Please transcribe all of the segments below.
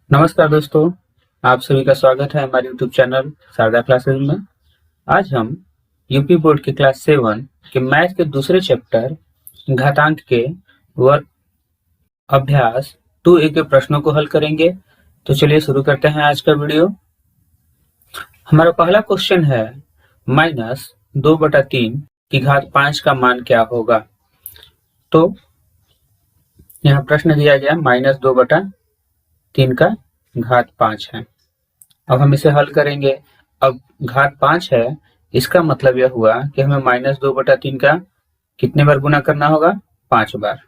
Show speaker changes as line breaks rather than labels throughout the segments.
नमस्कार दोस्तों, आप सभी का स्वागत है हमारे YouTube चैनल शारदा क्लासेस में। आज हम यूपी बोर्ड के क्लास 7 के मैथ के दूसरे चैप्टर घातांक के वर्ग अभ्यास 2A के प्रश्नों को हल करेंगे। तो चलिए शुरू करते हैं आज का वीडियो। हमारा पहला क्वेश्चन है -2/3 की घात 5 का मान क्या होगा। तो यहाँ प्रश्न दिया गया -2/3 का घात 5 है। अब हम इसे हल करेंगे। अब घात 5 है, इसका मतलब यह हुआ कि हमें -2/3 का कितने बार गुना करना होगा? 5 बार।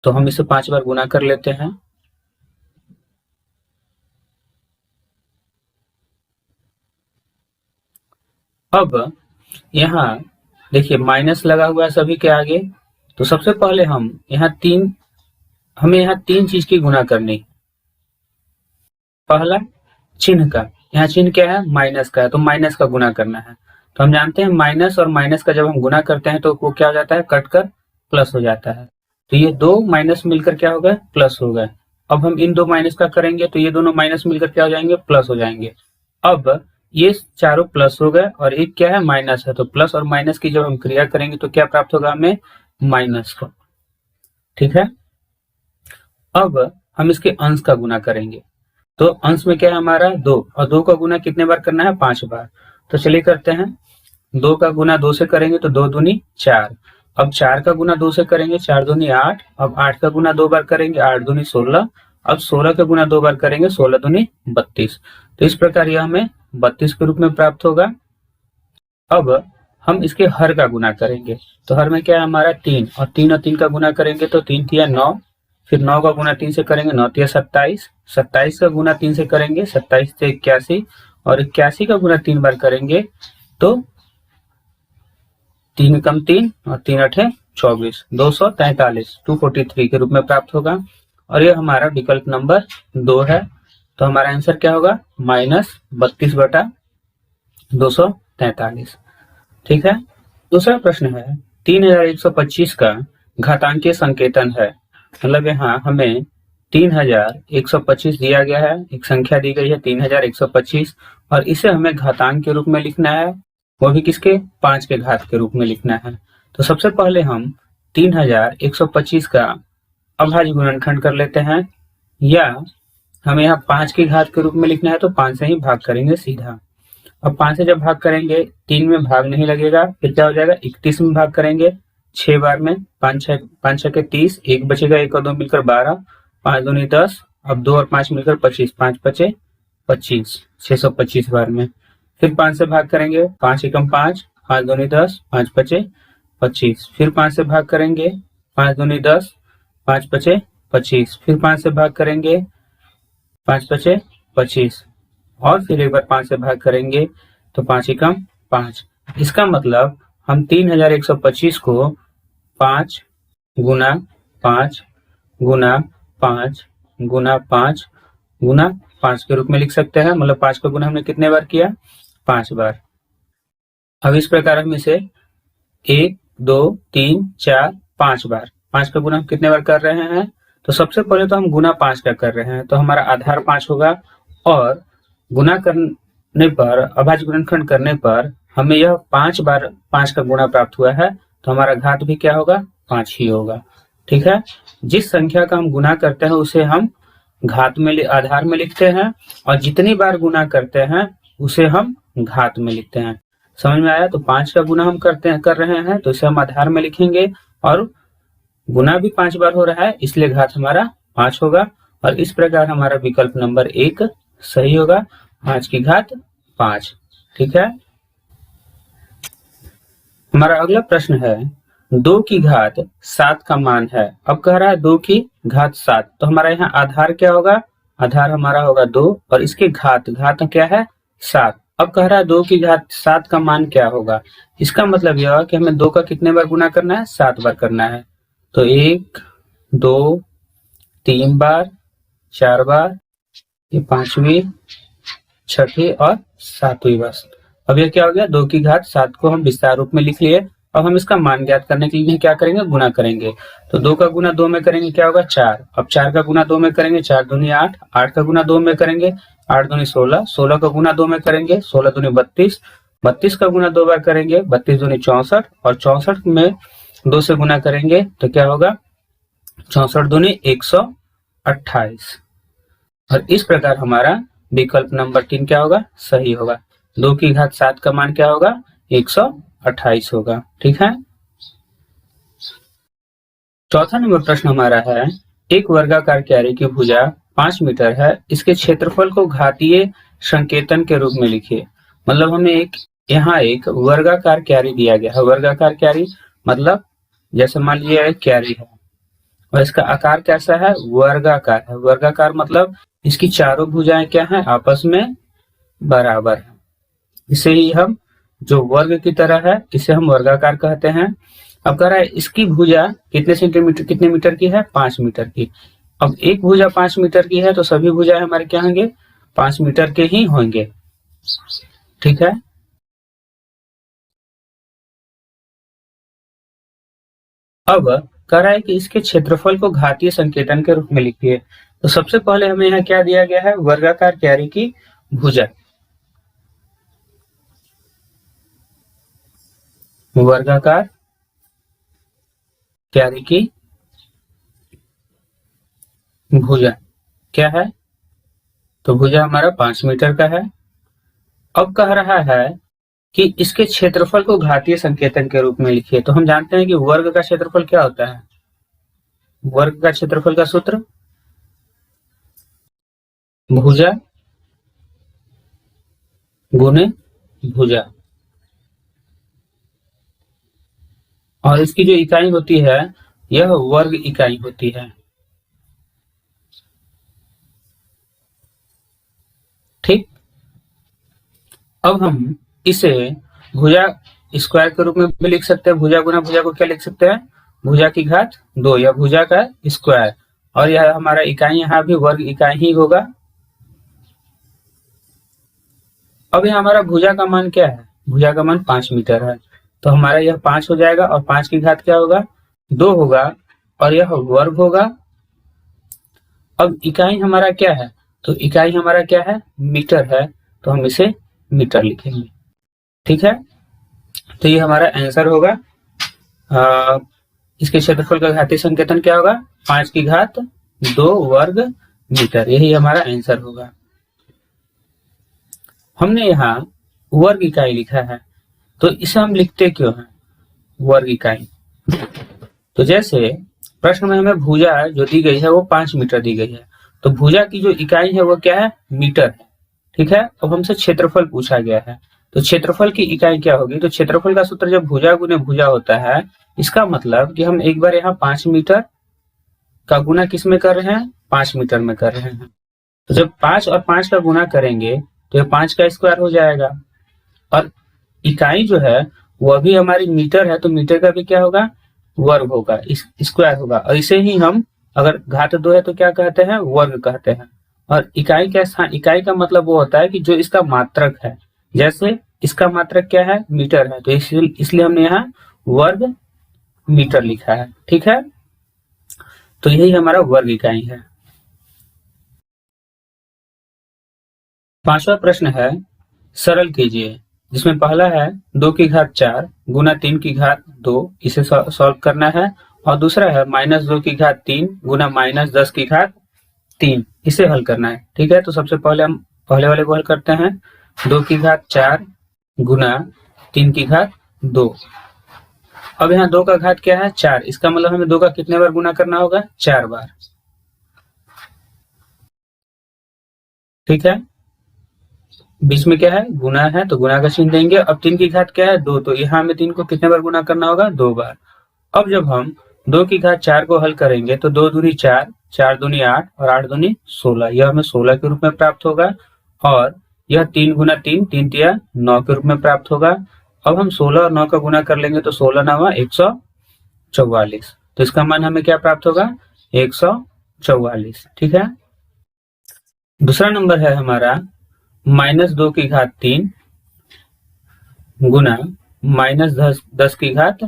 तो हम इसे 5 बार गुना कर लेते हैं। अब यहाँ देखिए माइनस लगा हुआ है सभी के आगे। तो सबसे पहले हमें यहाँ तीन चीज की गुना करनी। पहला चिन्ह का, यहाँ चिन्ह क्या है? माइनस का है, तो माइनस का गुना करना है। तो हम जानते हैं माइनस और माइनस का जब हम गुना करते हैं तो वो क्या हो जाता है? कटकर प्लस हो जाता है। तो ये दो माइनस मिलकर क्या हो गए? प्लस हो गए। अब हम इन दो माइनस का करेंगे तो ये दोनों माइनस मिलकर क्या हो जाएंगे? प्लस हो जाएंगे। अब ये चारों प्लस हो गए और एक क्या है? माइनस है। तो प्लस और माइनस की जब हम क्रिया करेंगे तो क्या प्राप्त होगा हमें? माइनस का। ठीक है। अब हम इसके अंश का गुना करेंगे। तो अंश में क्या है हमारा? 2, और 2 का गुना कितने बार करना है? 5 बार। तो चलिए करते हैं। 2 का गुना 2 से करेंगे तो 2 दूनी 4। अब 4 का गुना 2 से करेंगे, 4 दूनी 8। अब 8 का गुना 2 बार करेंगे, 8 दूनी 16। अब 16 का गुना 2 बार करेंगे, 16 दूनी 32। तो इस प्रकार यह हमें 32 के रूप में प्राप्त होगा। अब हम इसके हर का गुना करेंगे। तो हर में क्या है हमारा? 3, और 3 का गुना करेंगे तो 3 तिया 9। फिर 9 का गुना 3 से करेंगे, 9 तिया 27। 27 का गुना 3 से करेंगे, 27 से 81। और 81 का गुना 3 बार करेंगे तो 3 कम 3 और 3 अठे 24, 243, 243 के रूप में प्राप्त होगा। और यह हमारा विकल्प नंबर 2 है। तो हमारा आंसर क्या होगा? -32/243। ठीक है। दूसरा प्रश्न है 3125 का घातांकीय संकेतन है। मतलब यहाँ हमें 3125 दिया गया है, एक संख्या दी गई है 3125, और इसे हमें घातांक के रूप में लिखना है, वो भी किसके? 5 के घात के रूप में लिखना है। तो सबसे पहले हम 3125 का अभाज्य गुणनखंड कर लेते हैं, या हमें यहाँ 5 की घात के रूप में लिखना है तो 5 से ही भाग करेंगे सीधा। अब 5 से जब भाग करेंगे 3 में भाग नहीं लगेगा, फिर क्या हो जाएगा? 31 में भाग करेंगे 6 बार में, 5 छके 30, 1 बचेगा, 1 और 2 मिलकर 12, 5 दूनी 10। अब 2 और 5 मिलकर 25, 5 पचे 25, 625 बार में। फिर 5 से भाग करेंगे, 5 एकम 5, 5 दूनी 10, 5 पचे 25। फिर 5 से भाग करेंगे, 5 दूनी 10, 5 पचे 25। फिर 5 से भाग करेंगे, 5 पचे 25, और फिर एक बार 5 से भाग करेंगे तो 5 एकम 5। इसका मतलब हम 3125 को 5 गुना 5 गुना 5 गुना 5 गुना 5 के रूप में लिख सकते हैं। मतलब 5 का गुना हमने कितने बार किया? 5 बार। अब इस प्रकार हम इसे 1, 2, 3, 4, 5 बार, 5 का गुना हम कितने बार कर रहे हैं? तो सबसे पहले तो हम गुना 5 का कर रहे हैं, तो हमारा आधार 5 होगा, और गुना करने पर, अभाज्य गुणनखंड करने पर हमें यह 5 बार 5 का गुणा प्राप्त हुआ है, तो हमारा घात भी क्या होगा? 5 ही होगा। ठीक है। जिस संख्या का हम गुना करते हैं उसे हम घात में, आधार में लिखते हैं, और जितनी बार गुना करते हैं उसे हम घात में लिखते हैं। समझ में आया? तो 5 का गुना हम कर रहे हैं तो इसे हम आधार में लिखेंगे, और गुना भी 5 बार हो रहा है इसलिए घात हमारा 5 होगा। और इस प्रकार हमारा विकल्प नंबर 1 सही होगा, 5 की घात 5। ठीक है। हमारा अगला प्रश्न है 2 की घात 7 का मान है। अब कह रहा है 2 की घात 7, तो हमारा यहाँ आधार क्या होगा? आधार हमारा होगा 2, और इसके घात क्या है? 7। अब कह रहा है 2 की घात 7 का मान क्या होगा? इसका मतलब यह है कि हमें 2 का कितने बार गुना करना है? 7 बार करना है। तो 1, 2, 3 बार, 4 बार, ये 5वीं, 6ठी और 7वीं बार। अब यह क्या हो गया? 2 की घात 7 को हम विस्तार रूप में लिख लिए, अब हम इसका मान ज्ञात करने के लिए क्या करेंगे, गुना करेंगे। तो 2 का गुना 2 में करेंगे क्या होगा, 4। अब 4 का गुना 2 में करेंगे, 4 दूनी 8, 8 का गुना 2 में करेंगे, 8 दूनी 16, 16 का गुना 2 में करेंगे, 16 दूनी 32, 32 का गुना 2 बार करेंगे, 32 दूनी 64, और 64 में 2 से गुना करेंगे तो क्या होगा, 64 दूनी 128। और इस प्रकार हमारा विकल्प नंबर 3 क्या होगा, सही होगा। 2 की घात 7 का मान क्या होगा, 128 होगा। ठीक है। चौथा नंबर प्रश्न हमारा है, एक वर्गाकार क्यारी की भुजा 5 मीटर है, इसके क्षेत्रफल को घातीय संकेतन के रूप में लिखिए। मतलब हमें यहाँ एक वर्गाकार क्यारी दिया गया है। वर्गाकार क्यारी मतलब जैसे मान लीजिए एक क्यारी है और इसका आकार कैसा है, वर्गाकार है। वर्गाकार मतलब इसकी चारों भुजाएं क्या है, आपस में बराबर है। इसे ही हम जो वर्ग की तरह है, इसे हम वर्गाकार कहते हैं। अब कह रहा है इसकी भुजा कितने सेंटीमीटर, कितने मीटर की है, 5 मीटर की। अब एक भुजा 5 मीटर की है तो सभी भुजाएं हमारे क्या होंगे, 5 मीटर के ही होंगे। ठीक है। अब कह रहा है कि इसके क्षेत्रफल को घातीय संकेतन के रूप में लिखिए। तो सबसे पहले हमें यहाँ क्या दिया गया है, वर्गाकार क्यारी की भुजा। वर्गाकार क्यारी की भुजा क्या है, तो भुजा हमारा 5 मीटर का है। अब कह रहा है कि इसके क्षेत्रफल को घातीय संकेतन के रूप में लिखिए। तो हम जानते हैं कि वर्ग का क्षेत्रफल क्या होता है, वर्ग का क्षेत्रफल का सूत्र भुजा गुने भुजा, और इसकी जो इकाई होती है यह वर्ग इकाई होती है। ठीक। अब हम इसे भुजा स्क्वायर के रूप में भी लिख सकते हैं। भुजा गुना भुजा को क्या लिख सकते हैं, भुजा की घात 2 या भुजा का स्क्वायर, और यह हमारा इकाई यहाँ भी वर्ग इकाई ही होगा। अब यहाँ हमारा भुजा का मान क्या है, भुजा का मान 5 मीटर है, तो हमारा यह 5 हो जाएगा, और 5 की घात क्या होगा, 2 होगा, और यह वर्ग होगा। अब इकाई हमारा क्या है, तो इकाई हमारा क्या है, मीटर है, तो हम इसे मीटर लिखेंगे। ठीक है। तो ये हमारा आंसर होगा। इसके क्षेत्रफल का घातीय संकेतन क्या होगा, 5 की घात 2 वर्ग मीटर, यही हमारा आंसर होगा। हमने यहाँ वर्ग इकाई लिखा है, तो इसे हम लिखते क्यों हैं, वर्ग इकाई। तो जैसे प्रश्न में हमें भुजा जो दी गई है वो 5 मीटर दी गई है, तो भुजा की जो इकाई है वो क्या है, मीटर है। ठीक है। अब हमसे क्षेत्रफल पूछा गया है, तो क्षेत्रफल की इकाई क्या होगी, तो क्षेत्रफल का सूत्र जब भुजा गुने भुजा होता है, इसका मतलब कि हम एक बार यहाँ 5 मीटर का गुना किस में कर रहे हैं, 5 मीटर में कर रहे हैं। तो जब 5 और 5 का गुना करेंगे तो ये 5 का स्क्वायर हो जाएगा, और इकाई जो है वो भी हमारी मीटर है, तो मीटर का भी क्या होगा, वर्ग होगा, स्क्वायर होगा। और इसे ही हम अगर घात 2 है तो क्या कहते हैं, वर्ग कहते हैं। और इकाई का स्थान, इकाई का मतलब वो होता है कि जो इसका मात्रक है, जैसे इसका मात्रक क्या है, मीटर है, तो इसलिए हमने यहाँ वर्ग मीटर लिखा है। ठीक है। तो यही हमारा वर्ग इकाई है। 5वां प्रश्न है, सरल कीजिए, जिसमें पहला है 2 की घात 4 गुना 3 की घात 2, इसे सॉल्व करना है। और दूसरा है -2 की घात 3 गुना -10 की घात 3, इसे हल करना है। ठीक है। तो सबसे पहले हम पहले वाले को हल करते हैं। 2 की घात 4 गुना 3 की घात 2। अब यहाँ 2 का घात क्या है, 4, इसका मतलब हमें 2 का कितने बार गुना करना होगा, 4 बार। ठीक है। बीच में क्या है, गुना है, तो गुना का चिन्ह देंगे। अब 3 की घात क्या है, 2, तो यहाँ हमें 3 को कितने बार गुना करना होगा, 2 बार। अब जब हम 2 की घात 4 को हल करेंगे तो 2 दूनी 4, 4 दूनी 8, और 8 दूनी 16, यह हमें 16 के रूप में प्राप्त होगा। और यह 3 गुना 3, 3 तिया 9 के रूप में प्राप्त होगा। अब हम 16 और 9 का गुना कर लेंगे तो 16 9 144, तो इसका मान हमें क्या प्राप्त होगा, 144। ठीक है। दूसरा नंबर है हमारा -2 की घात 3 गुना माइनस 10 की घात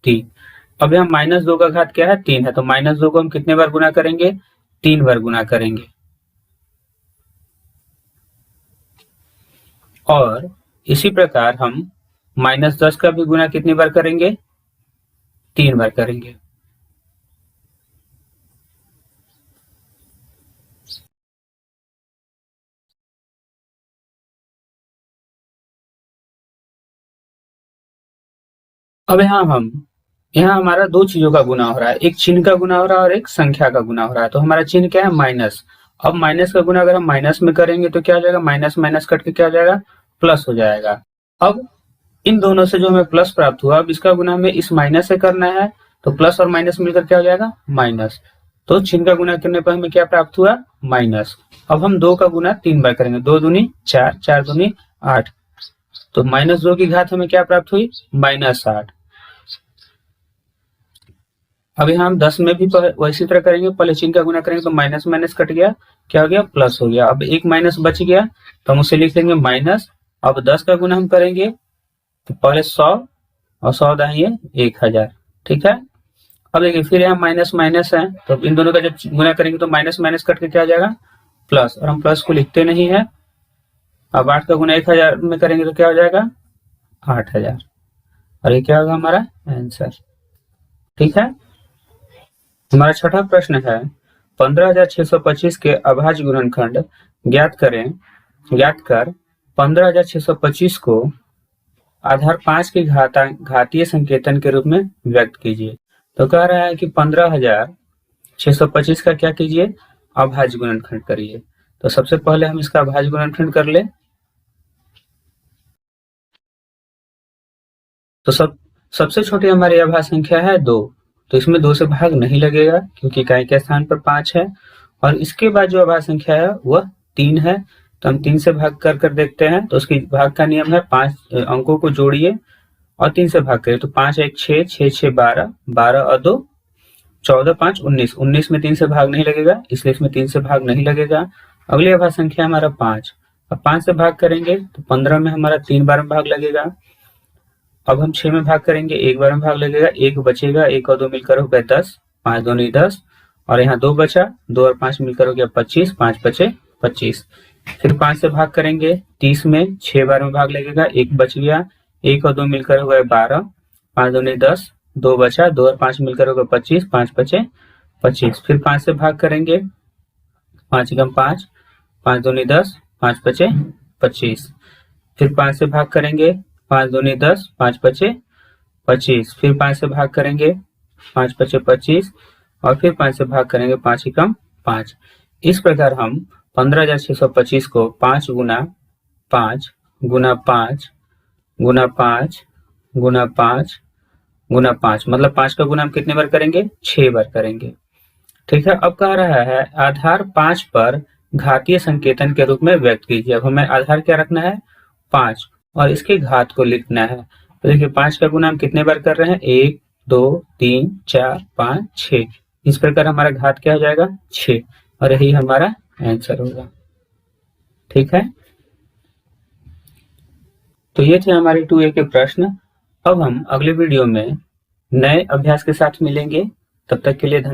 3। अब यहाँ -2 का घात क्या है, 3 है, तो -2 को हम कितने बार गुना करेंगे, 3 बार गुना करेंगे। और इसी प्रकार हम -10 का भी गुना कितनी बार करेंगे, 3 बार करेंगे। अब यहाँ हमारा दो चीजों का गुना हो रहा है, एक चिन्ह का गुना हो रहा है और एक संख्या का गुना हो रहा है। तो हमारा चिन्ह क्या है, माइनस। अब माइनस का गुना अगर हम माइनस में करेंगे तो क्या हो जाएगा, माइनस माइनस कट के क्या हो जाएगा, प्लस हो जाएगा। अब इन दोनों से जो हमें प्लस प्राप्त हुआ, अब इसका गुना हमें इस माइनस से करना है, तो प्लस और माइनस मिलकर क्या हो जाएगा, माइनस। तो चिन्ह का गुना करने पर हमें क्या प्राप्त हुआ, माइनस। अब हम 2 का गुना 3 बार करेंगे, 2 दूनी 4, 4 दूनी 8, तो -2 की घात हमें क्या प्राप्त हुई, -8। अब यहाँ हम 10 में भी वैसी तरह करेंगे, पहले चिन्ह का गुना करेंगे तो माइनस माइनस कट गया, क्या हो गया, प्लस हो गया। अब एक माइनस बच गया तो हम उसे लिख लेंगे माइनस। अब 10 का गुना हम करेंगे तो पहले 100 और 100 दाहिए 1000, ठीक है। अब देखिए फिर यहाँ माइनस माइनस है, तो इन दोनों का जब गुना करेंगे तो माइनस माइनस कट के क्या आ जाएगा, प्लस, और हम प्लस को लिखते नहीं है। अब 8 का गुना 1000 में करेंगे तो क्या हो जाएगा, 8000, और ये क्या होगा हमारा आंसर, ठीक है। हमारा छठा प्रश्न है, 15,625 के अभाज्य गुणनखंड ज्ञात कर 15,625 को आधार 5 के घातीय संकेतन के रूप में व्यक्त कीजिए। तो कह रहा है कि 15,625 का क्या कीजिए, अभाज्य गुणनखंड करिए। तो सबसे पहले हम इसका अभाज्य गुणनखंड कर ले। तो सबसे छोटी हमारी अभाज्य संख्या है 2, तो इसमें 2 से भाग नहीं लगेगा क्योंकि इकाई के स्थान पर 5 है। और इसके बाद जो अभाज्य संख्या है वह 3 है, तो हम 3 से भाग कर देखते हैं। तो उसकी भाग का नियम है 5 अंकों को जोड़िए और 3 से भाग करिए। तो 5 1 6, 6 6 12, 12 और 2 14, 5 19, 19 में 3 से भाग नहीं लगेगा, इसलिए इसमें 3 से भाग नहीं लगेगा। अगली अभाज्य संख्या हमारा 5, अब 5 से भाग करेंगे तो 15 में हमारा 3 बार में भाग लगेगा। अब हम 6 में भाग करेंगे, 1 बार में भाग लगेगा, 1 बचेगा, 1 और 2 मिलकर हो गया 10, 5 दूनी 10, और यहाँ 2 बचा, 2 और 5 मिलकर हो गया 25, 5 बचे 25। फिर 5 से भाग करेंगे 30 में, 6 बार में भाग लगेगा, 1 बच गया, 1 और 2 मिलकर हो गया 12, 5 दूनी 10, 2 बचा, 2 और 5 मिलकर हो गया 25, 5 बचे 25। फिर 5 से भाग करेंगे, 5 एकम 5, 5 दूनी 10, 5 बचे 25। फिर 5 से भाग करेंगे, 5 दूनी 10, 5 बचे 25। फिर 5 से भाग करेंगे, 5 बचे 25, और फिर 5 से भाग करेंगे, 5 एकम 5। इस प्रकार हम 15,625 को 5 गुना 5 गुना 5 गुना 5 गुना 5 गुना 5, मतलब 5 का गुना हम कितने बार करेंगे, 6 बार करेंगे, ठीक है। अब कह रहा है आधार 5 पर घातीय संकेतन के रूप में व्यक्त कीजिए। अब हमें आधार क्या रखना है, 5, और इसके घात को लिखना है। तो देखिए 5 का गुना हम कितने बार कर रहे हैं, 1 2 3 4 5 6, इस प्रकार हमारा घात क्या हो जाएगा, 6, और यही हमारा आंसर होगा, ठीक है। तो ये थे हमारे 2A के प्रश्न। अब हम अगले वीडियो में नए अभ्यास के साथ मिलेंगे, तब तक के लिए धन्यवाद।